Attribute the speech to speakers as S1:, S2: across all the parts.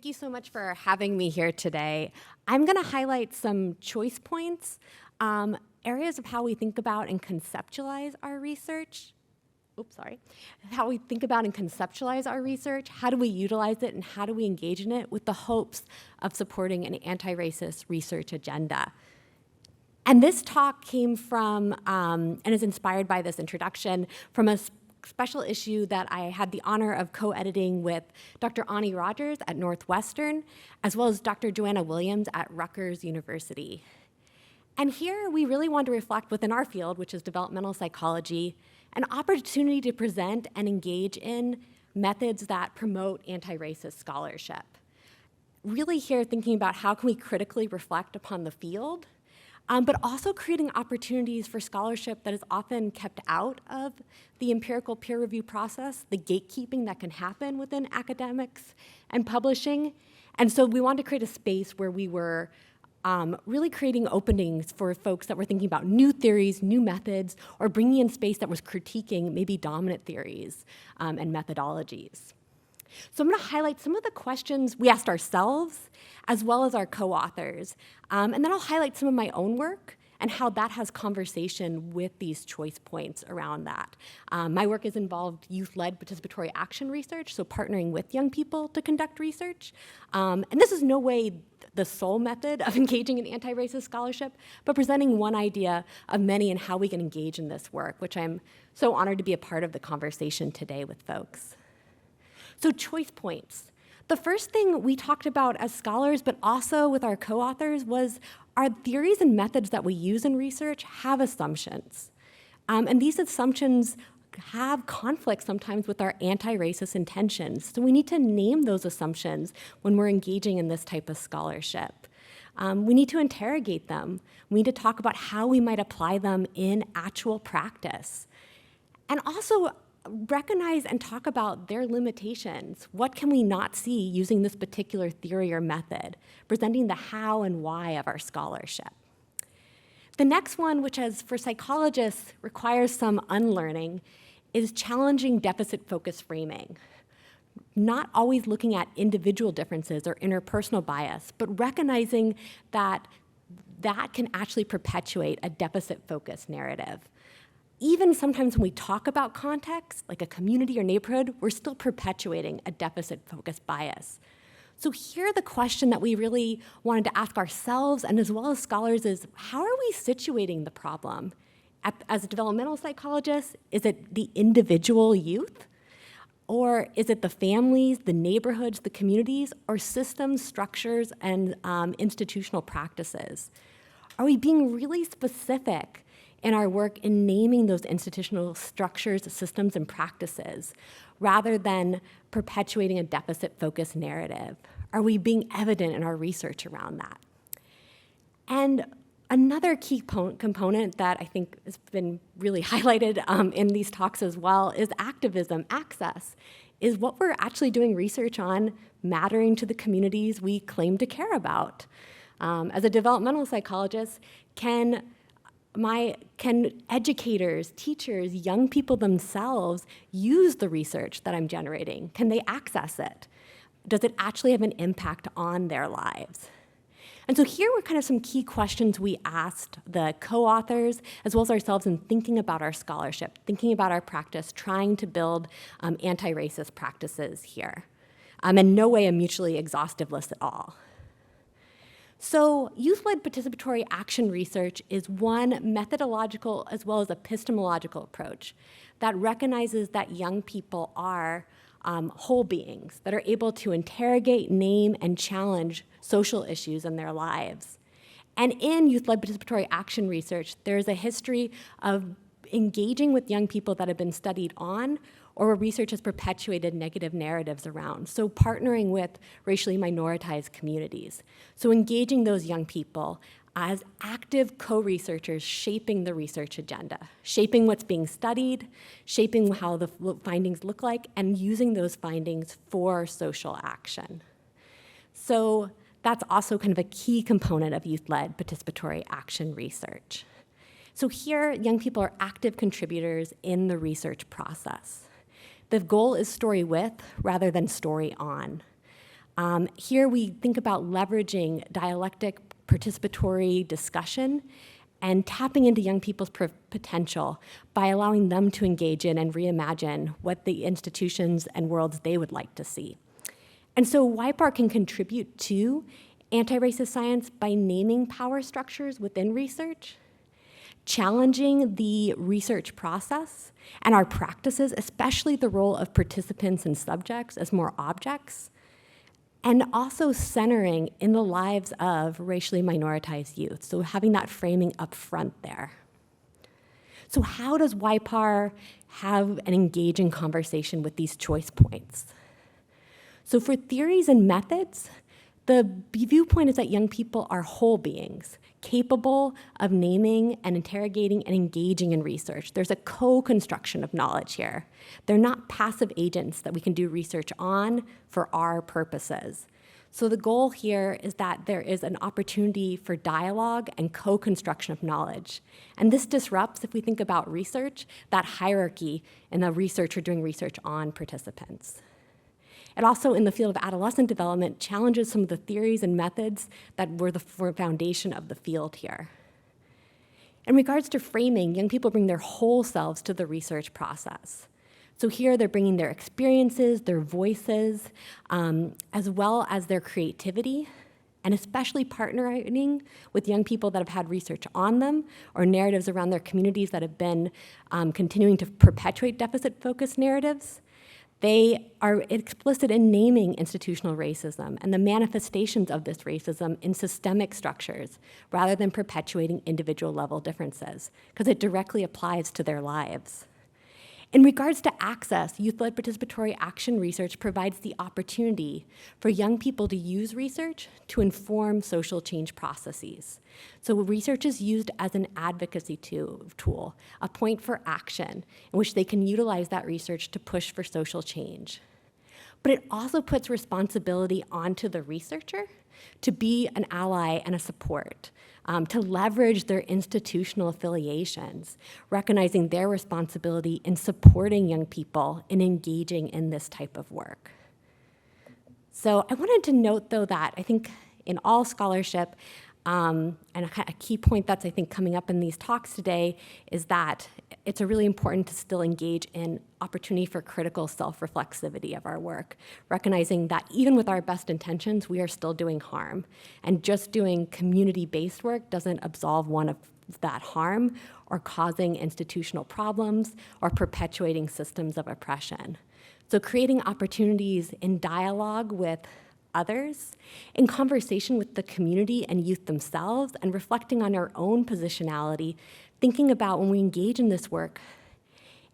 S1: Thank you so much for having me here today. I'm going to highlight some choice points, areas of how we think about and conceptualize our research. How we think about and conceptualize our research, how do we utilize it, and how do we engage in it with the hopes of supporting an anti-racist research agenda. And this talk came from, and is inspired by this introduction, from a special issue that I had the honor of co-editing with Dr. Ani Rogers at Northwestern, as well as Dr. Joanna Williams at Rutgers University. And here we really want to reflect within our field, which is developmental psychology, an opportunity to present and engage in methods that promote anti-racist scholarship. Really here thinking about how can we critically reflect upon the field, but also creating opportunities for scholarship that is often kept out of the empirical peer review process, the gatekeeping that can happen within academics and publishing. And so we wanted to create a space where we were really creating openings for folks that were thinking about new theories, new methods, or bringing in space that was critiquing maybe dominant theories and methodologies. So I'm going to highlight some of the questions we asked ourselves, as well as our co-authors. And then I'll highlight some of my own work and how that has conversation with these choice points around that. My work has involved youth-led participatory action research, so partnering with young people to conduct research. And this is no way the sole method of engaging in anti-racist scholarship, but presenting one idea of many and how we can engage in this work, which I'm so honored to be a part of the conversation today with folks. So choice points. The first thing we talked about as scholars, but also with our co-authors, was our theories and methods that we use in research have assumptions. And these assumptions have conflict sometimes with our anti-racist intentions. So we need to name those assumptions when we're engaging in this type of scholarship. We need to interrogate them. We need to talk about how we might apply them in actual practice. And also recognize and talk about their limitations. What can we not see using this particular theory or method, presenting the how and why of our scholarship. The next one, which as for psychologists requires some unlearning, is challenging deficit-focused framing. Not always looking at individual differences or interpersonal bias, but recognizing that that can actually perpetuate a deficit-focused narrative. Even sometimes when we talk about context, like a community or neighborhood, we're still perpetuating a deficit-focused bias. So here the question that we really wanted to ask ourselves and as well as scholars is, how are we situating the problem? As a developmental psychologist, is it the individual youth? Or is it the families, the neighborhoods, the communities, or systems, structures, and institutional practices? Are we being really specific in our work in naming those institutional structures, systems, and practices, rather than perpetuating a deficit-focused narrative? Are we being evident in our research around that? And another key component that I think has been really highlighted in these talks as well is activism, access. Is what we're actually doing research on mattering to the communities we claim to care about? As a developmental psychologist, can educators, teachers, young people themselves use the research that I'm generating? Can they access it? Does it actually have an impact on their lives? And so here were kind of some key questions we asked the co-authors as well as ourselves in thinking about our scholarship, thinking about our practice, trying to build anti-racist practices here. And no way a mutually exhaustive list at all. So youth-led participatory action research is one methodological as well as epistemological approach that recognizes that young people are whole beings that are able to interrogate, name, and challenge social issues in their lives. And in youth-led participatory action research, there is a history of engaging with young people that have been studied on or where research has perpetuated negative narratives around. So partnering with racially minoritized communities. So engaging those young people as active co-researchers shaping the research agenda, shaping what's being studied, shaping how the findings look like, and using those findings for social action. So that's also kind of a key component of youth-led participatory action research. So here, young people are active contributors in the research process. The goal is story with rather than story on. Here we think about leveraging dialectic participatory discussion and tapping into young people's potential by allowing them to engage in and reimagine what the institutions and worlds they would like to see. And so YPAR can contribute to anti-racist science by naming power structures within research, challenging the research process and our practices, especially the role of participants and subjects as more objects, and also centering in the lives of racially minoritized youth, so having that framing up front there. So how does YPAR have an engaging conversation with these choice points? So for theories and methods, the viewpoint is that young people are whole beings, capable of naming and interrogating and engaging in research. There's a co-construction of knowledge here. They're not passive agents that we can do research on for our purposes. So the goal here is that there is an opportunity for dialogue and co-construction of knowledge. And this disrupts, if we think about research, that hierarchy in the researcher doing research on participants. It also, in the field of adolescent development, challenges some of the theories and methods that were the foundation of the field here. In regards to framing, young people bring their whole selves to the research process. So here they're bringing their experiences, their voices, as well as their creativity, and especially partnering with young people that have had research on them or narratives around their communities that have been continuing to perpetuate deficit-focused narratives. They are explicit in naming institutional racism and the manifestations of this racism in systemic structures rather than perpetuating individual level differences, because it directly applies to their lives. In regards to access, youth-led participatory action research provides the opportunity for young people to use research to inform social change processes. So research is used as an advocacy tool, a point for action, in which they can utilize that research to push for social change. But it also puts responsibility onto the researcher to be an ally and a support, to leverage their institutional affiliations, recognizing their responsibility in supporting young people in engaging in this type of work. So I wanted to note, though, that I think in all scholarship, and a key point that's, I think, coming up in these talks today is that it's really important to still engage in opportunity for critical self-reflexivity of our work, recognizing that even with our best intentions, we are still doing harm. And just doing community-based work doesn't absolve one of that harm or causing institutional problems or perpetuating systems of oppression. So creating opportunities in dialogue with others, in conversation with the community and youth themselves, and reflecting on our own positionality, thinking about when we engage in this work,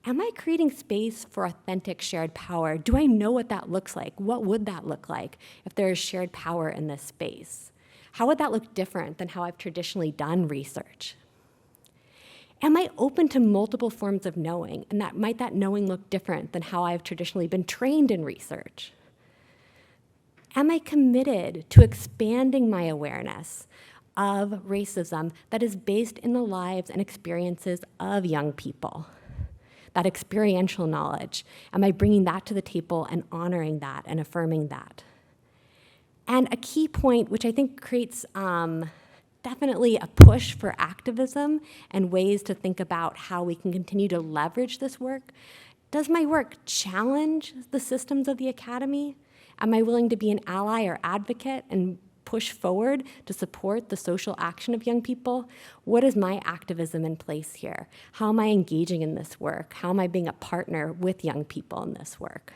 S1: am I creating space for authentic shared power? Do I know what that looks like? What would that look like if there is shared power in this space? How would that look different than how I've traditionally done research? Am I open to multiple forms of knowing, and might that knowing look different than how I've traditionally been trained in research? Am I committed to expanding my awareness of racism that is based in the lives and experiences of young people? That experiential knowledge, am I bringing that to the table and honoring that and affirming that? And a key point, which I think creates definitely a push for activism and ways to think about how we can continue to leverage this work. Does my work challenge the systems of the academy? Am I willing to be an ally or advocate and push forward to support the social action of young people? What is my activism in place here? How am I engaging in this work? How am I being a partner with young people in this work?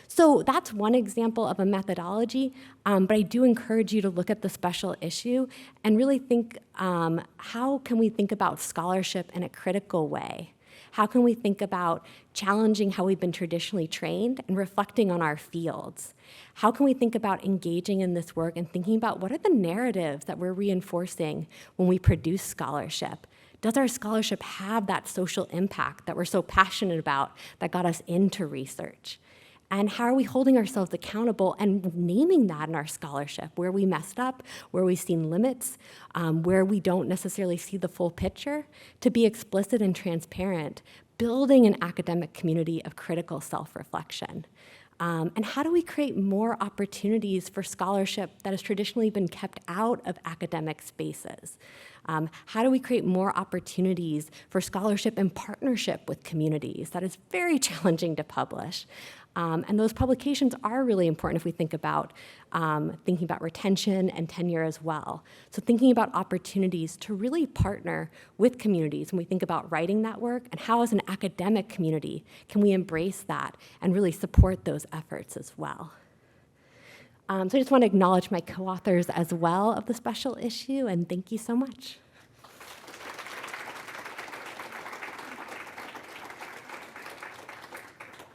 S1: So that's one example of a methodology, but I do encourage you to look at the special issue and really think, how can we think about scholarship in a critical way? How can we think about challenging how we've been traditionally trained and reflecting on our fields? How can we think about engaging in this work and thinking about what are the narratives that we're reinforcing when we produce scholarship? Does our scholarship have that social impact that we're so passionate about that got us into research? And how are we holding ourselves accountable and naming that in our scholarship, where we messed up, where we've seen limits, where we don't necessarily see the full picture, to be explicit and transparent, building an academic community of critical self-reflection. And how do we create more opportunities for scholarship that has traditionally been kept out of academic spaces? How do we create more opportunities for scholarship in partnership with communities? That is very challenging to publish. And those publications are really important if we think about thinking about retention and tenure as well. So thinking about opportunities to really partner with communities when we think about writing that work, and how as an academic community can we embrace that and really support those efforts as well. So I just want to acknowledge my co-authors as well of the special issue, and thank you so much.